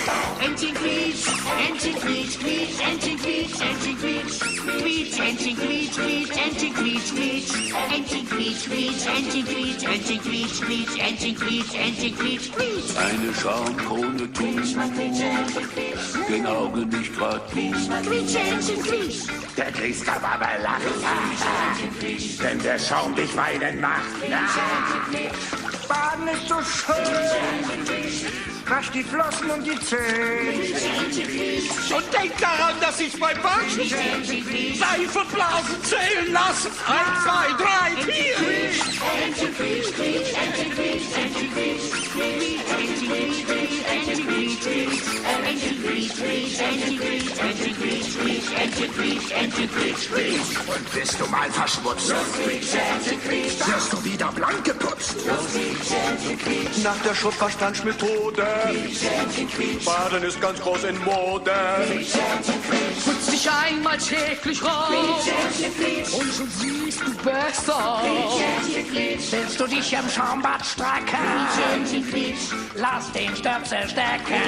Entchen quietsch, Entchen quietsch, quietsch, Entchen quietsch, Entchen quietsch, quietsch, Entchen quietsch, quietsch, Entchen quietsch, quietsch, Entchen quietsch, quietsch, Entchen quietsch, Entchen quietsch, quietsch, Entchen quietsch, Entchen quietsch, quietsch. Eine Schaumkrone quietsch, den Augen nicht grad quietsch. Quietsch, Entchen quietsch. Der Grieskamp aber lacht, wenn der Schaum dich weinen macht. Baden ist so schön. Wasch die Flossen und die Zähne. Und denk daran, dass ich beim Waschen Seifenblasen zählen lassen. 1, 2, 3, 4. Entchen quietsch, quietsch, Entchen quietsch, Entchen quietsch, quietsch, Entchen quietsch, quietsch, Entchen quietsch, quietsch, Entchen quietsch, quietsch, Entchen quietsch, Entchen quietsch, quietsch, Entchen quietsch, Entchen quietsch, quietsch. Und bist du mal verschmutzt, wirst du wieder blank geputzt. Nach der Schuttverstandsmethode. Baden ist ganz groß in Mode. Putz dich einmal täglich raus und schon siehst du besser. Willst du dich im Schaumbad strecken? Lass den Stöpsel stecken.